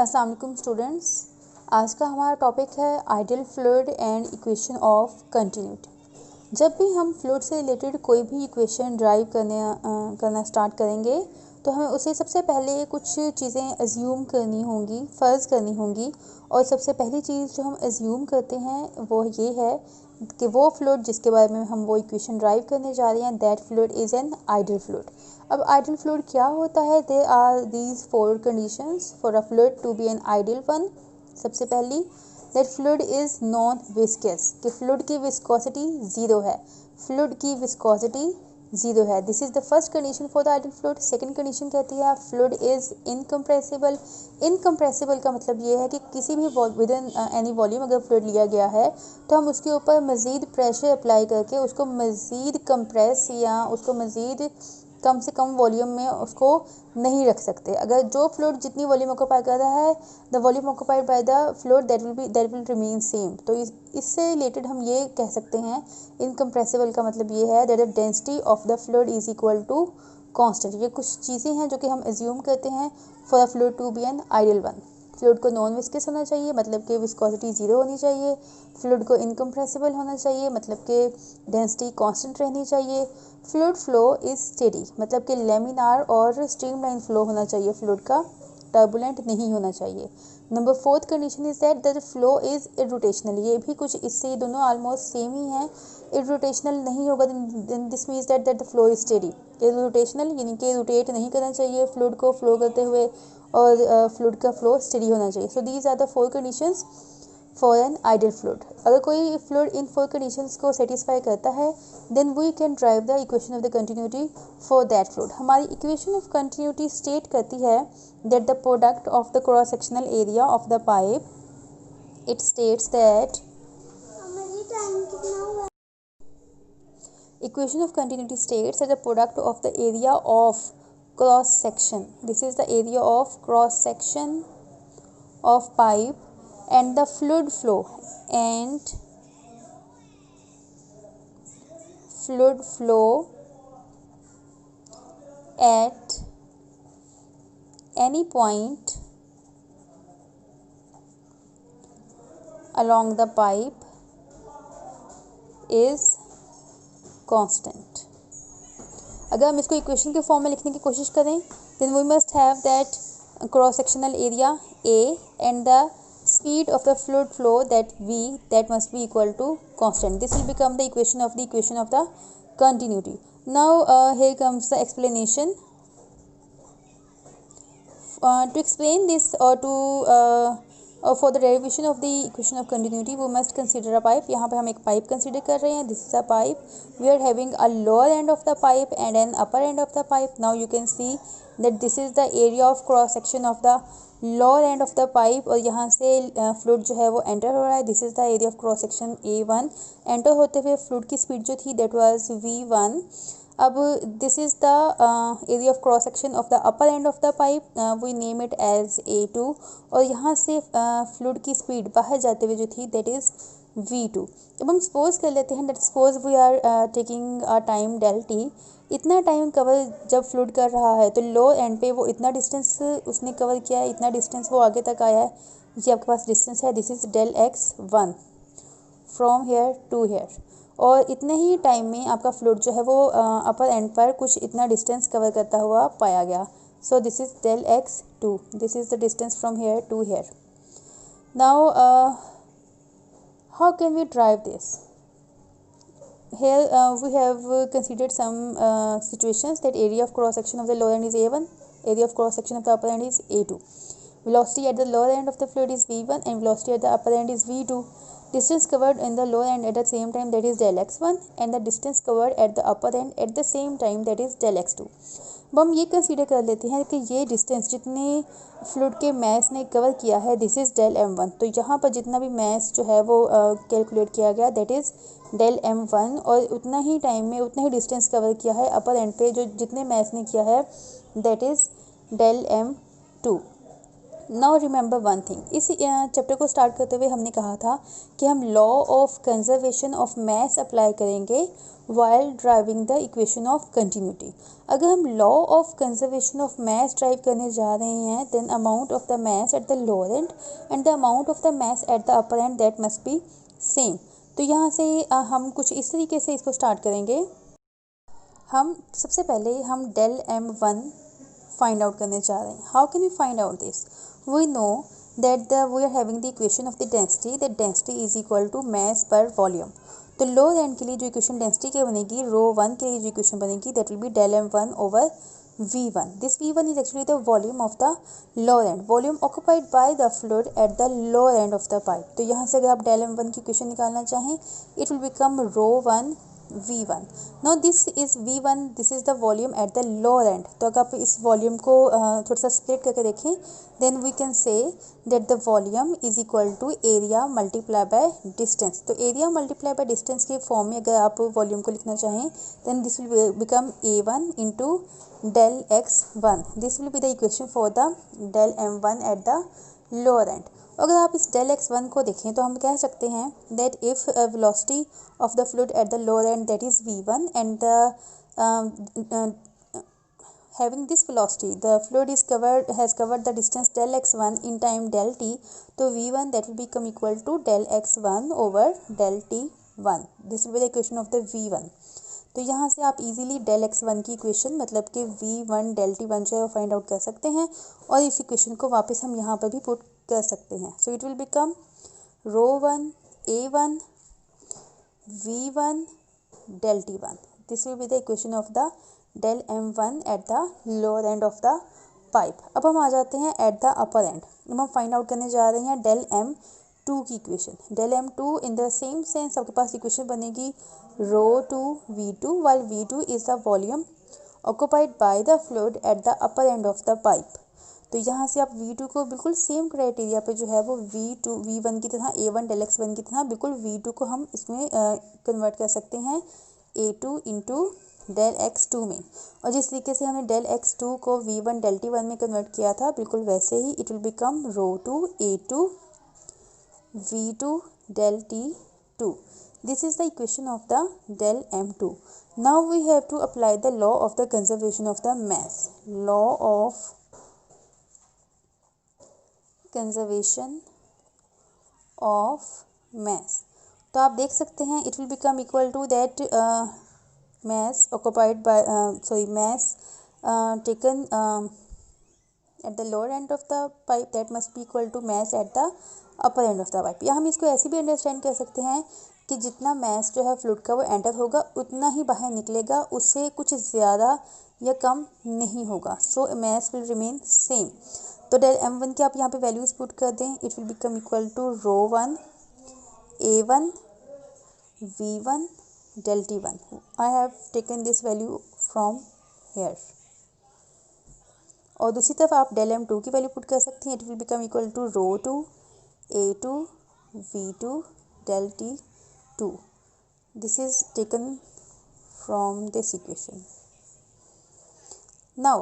अस्सलाम वालेकुम स्टूडेंट्स। आज का हमारा टॉपिक है ideal fluid and equation of continuity. जब भी हम फ्लूइड से रिलेटेड कोई भी इक्वेशन ड्राइव करना स्टार्ट करेंगे तो हमें उसे सबसे पहले कुछ चीज़ें अज्यूम करनी होंगी, फ़र्ज़ करनी होंगी। और सबसे पहली चीज़ जो हम अज्यूम करते हैं वो ये है कि वो फ्लूइड जिसके बारे में हम वो इक्वेशन ड्राइव करने जा रहे हैं, that fluid is an ideal fluid. अब आइडियल फ्लूइड क्या होता है? There are these 4 conditions for a fluid to be an ideal one. सबसे पहली, that fluid is non viscous, कि फ्लूइड की विस्कोसिटी ज़ीरो है। फ्लूइड की विस्कोसिटी ज़ीरो है। This is the first condition for the ideal fluid. Second condition कहती है fluid is incompressible. Incompressible का मतलब ये है कि किसी भी विद इन एनी वॉल्यूम अगर फ्लूइड लिया गया है तो हम उसके ऊपर मज़ीद प्रेशर अप्लाई करके उसको मज़ीद कंप्रेस या उसको मज़ीद कम से कम वॉल्यूम में उसको नहीं रख सकते। अगर जो फ्लूइड जितनी वॉल्यूम ऑक्यूपाई कर रहा है, the volume occupied by the fluid that will remain same. तो इससे रिलेटेड हम ये कह सकते हैं, इनकम्प्रेसिबल का मतलब ये है that the density of the fluid is equal to constant. ये कुछ चीज़ें हैं जो कि हम एज्यूम करते हैं for a fluid to be an ideal one. Fluid को नॉन विस्कस होना चाहिए, मतलब कि विस्कोसिटी ज़ीरो होनी चाहिए। फ्लूइड को इनकम्प्रेसिबल होना चाहिए, मतलब कि डेंसिटी कांस्टेंट रहनी चाहिए। फ्लूइड फ्लो इज स्टेडी, मतलब कि लेमिनार और स्ट्रीमलाइन फ्लो होना चाहिए फ्लूइड का, टर्बुलेंट नहीं होना चाहिए। Number 4th condition is that the flow is irrotational. ये भी कुछ इससे दोनों ऑलमोस्ट सेम ही हैं। इरोटेशनल नहीं होगा this means that the flow is steady. Irrotational यानी कि रोटेट नहीं करना चाहिए फ्लूइड को फ्लो करते हुए, और फ्लूइड का फ्लो स्टेडी होना चाहिए। So these are the 4 conditions for an ideal fluid. अगर कोई फ्लूइड इन 4 कंडीशंस को सेटिस्फाई करता है, then we can derive the equation of the continuity for that fluid. हमारी इक्वेशन ऑफ कंटिन्यूटी स्टेट करती है that the product of the cross sectional area of the pipe, it states that equation of continuity states that the product of the area of cross section, this is the area of cross section of pipe, and the fluid flow and fluid flow at any point along the pipe is constant. अगर हम इसको equation के form में लिखने की कोशिश करें, then we must have that cross sectional area A and the speed of the fluid flow that V, that must be equal to constant. This will become the equation of the continuity. Now here comes the explanation. To explain this or to for the derivation of the equation of continuity, we must consider a pipe. यहाँ पे हम एक pipe consider कर रहे हैं. This is a pipe. We are having a lower end of the pipe and an upper end of the pipe. Now you can see that this is the area of cross section of the lower end of the pipe, और यहाँ से fluid जो है वो enter हो रहा है. This is the area of cross section A1. Enter होते हुए फ्लूइड की स्पीड जो थी that was V1. अब this is the area of cross section of the upper end of the pipe, we name it as A2. और यहाँ से fluid की स्पीड बाहर जाते हुए जो थी दैट इज़ V2. अब हम सपोज कर लेते हैं that suppose we are taking a time del t. इतना टाइम कवर जब फ्लूइड कर रहा है तो लो एंड पे वो इतना डिस्टेंस उसने कवर किया है, इतना डिस्टेंस वो आगे तक आया है. ये आपके पास डिस्टेंस है. This is del x1 from here to here. और इतने ही टाइम में आपका फ्लूइड जो है वो अपर एंड पर कुछ इतना डिस्टेंस कवर करता हुआ पाया गया. So this is del x2. This is the distance from here to here. Now how can we derive this? Here we have considered some situations that area of cross section of the lower end is A1, area of cross section of the upper end is A2. Velocity at the lower end of the fluid is V1 and velocity at the upper end is V2. Distance covered in the lower end at the same time that is del x1 and the distance covered at the upper end at the same time that is del x2. अब हम ये consider कर लेते हैं कि ये distance जितने fluid के मैस ने कवर किया है दिस इज़ डेल m1. तो यहाँ पर जितना भी मैस जो है वो कैलकुलेट किया गया दैट इज़ डेल m1, और उतना ही टाइम में उतना ही डिस्टेंस कवर किया है अपर एंड पे जो जितने मैस ने किया है that is del m2. Now remember one thing, इस चैप्टर को स्टार्ट करते हुए हमने कहा था कि हम law of conservation of mass apply करेंगे while driving the equation of continuity. अगर हम law of conservation of mass drive करने जा रहे हैं, then amount of the mass at the lower end and the amount of the mass at the upper end that must B same. तो यहाँ से हम कुछ इस तरीके से इसको स्टार्ट करेंगे। हम सबसे पहले हम डेल m1 फाइंड आउट करने जा रहे हैं। How can we find out this? We know that we are having the equation of the density, that density is equal to mass per volume. तो लोअर एंड के लिए जो equation density की बनेगी, रो 1 के लिए जो इक्वेशन बनेगी, that will be del m1 over v1. This v1 is actually the volume of the lower end, volume occupied by the fluid at the lower end of the pipe. तो यहाँ से अगर आप डेल m1 की equation निकालना चाहें, it will become row 1 v1. Now this is v1, this is the volume at the lower end. तो अगर आप इस वॉल्यूम को थोड़ा सा स्प्लिट करके देखें, then we can say that the volume is equal to area multiply by distance. तो area multiply by distance के फॉर्म में अगर आप वॉल्यूम को लिखना चाहें, then this will become a1 into del x1. This will be the equation for the del m1 at the lower end. अगर आप इस del x1 को देखें तो हम कह सकते हैं that if velocity of the fluid at the lower end, that is v1, and having this velocity, the fluid has covered the distance del x1 in time del t, तो v1 that will become equal to del x1 over del t1. This will be the equation of the v1. तो यहाँ से आप easily del x1 की equation मतलब कि v1 del t1 जो है वो फाइंड आउट कर सकते हैं, और इस इक्वेशन को वापस हम यहाँ पर भी पुट कर सकते हैं. So it will become rho 1 a1 v1 del t1. This will be the equation of the del m1 at the lower end of the pipe. अब हम आ जाते हैं एट द अपर एंड. अब हम फाइंड आउट करने जा रहे हैं del m2 की equation. del m2 in the same sense आपके पास इक्वेशन बनेगी रो 2 v2, while v2 is the volume occupied by the fluid at the upper end of the pipe. तो यहाँ से आप v2 को बिल्कुल सेम क्राइटेरिया पे जो है वो v1 की तरह a1 del x1 की तरह बिल्कुल v2 को हम इसमें कन्वर्ट कर सकते हैं a2 इंटू del x2 में, और जिस तरीके से हमने del x2 को v1 del t1 में कन्वर्ट किया था बिल्कुल वैसे ही it will become rho 2 a2 v2 del t2. This is the equation of the del m2. Now we have to apply the law of the conservation of the mass. Law of conservation of mass. तो आप देख सकते हैं it will become equal to that mass occupied by mass taken at the lower end of the pipe, that must be equal to mass at the upper end of the pipe. या हम इसको ऐसे भी understand कर सकते हैं कि जितना मास जो है फ्लूइड का वो एंटर होगा उतना ही बाहर निकलेगा, उससे कुछ ज़्यादा या कम नहीं होगा. So mass will remain same. तो डेल m1 की आप यहाँ पे वैल्यूज़ पुट कर दें, it will become equal to rho 1 a1 v1 del t1. I have taken this value from here. और दूसरी तरफ आप डेल m2 की वैल्यू पुट कर सकते हैं. It will become equal to rho 2 a2 v2 del t2. This is taken from this equation. Now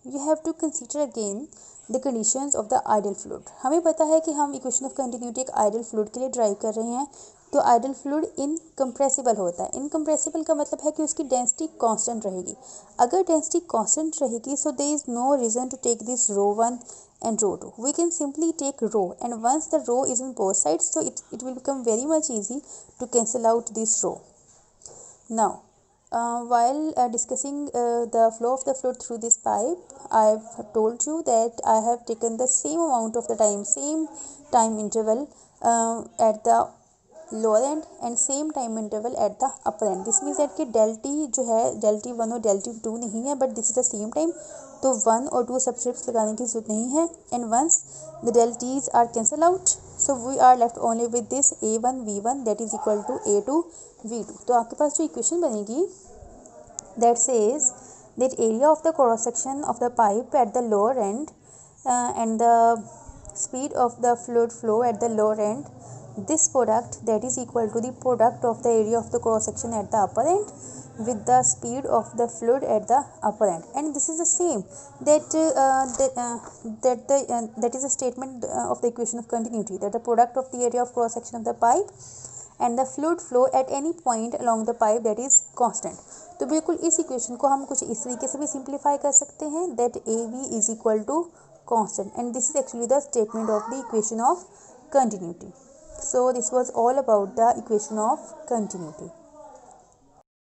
you have to consider again the conditions of the ideal fluid. हमें पता है कि हम equation of continuity एक ideal fluid के लिए drive कर रहे हैं. तो आइडियल फ्लूइड इनकम्प्रेसिबल होता है. इनकम्प्रेसिबल का मतलब है कि उसकी डेंसिटी कांस्टेंट रहेगी. अगर डेंसिटी कांस्टेंट रहेगी, so there is no reason to take this rho 1 and row 2. We can simply take row, and once the row is on both sides, so it will become very much easy to cancel out this row. Now while discussing the flow of the fluid through this pipe, I have told you that I have taken the same amount of the same time interval at the lower end and same time interval eight the upper and. This means that कि del T जो है del t1 और del t2 नहीं है, but this is the same time. तो 1 और 2 subscripts लगाने की जरूरत नहीं है. And once the del t's are cancel out, so we are left only with this a1 v1 that is equal to a2 v2. तो आपके पास जो इक्वेशन बनेगी that says that area of the cross section of the pipe at the lower end and the speed of the fluid flow at the lower end this product that is equal to the product of the area of the cross section at the upper end with the speed of the fluid at the upper end. And this is the same that is a statement of the equation of continuity, that the product of the area of cross section of the pipe and the fluid flow at any point along the pipe that is constant. तो बिल्कुल इस equation को हम कुछ इस तरीके से भी सिंप्लीफाई कर सकते हैं, that AB is equal to constant, and this is actually the statement of the equation of continuity. So this was all about the equation of continuity.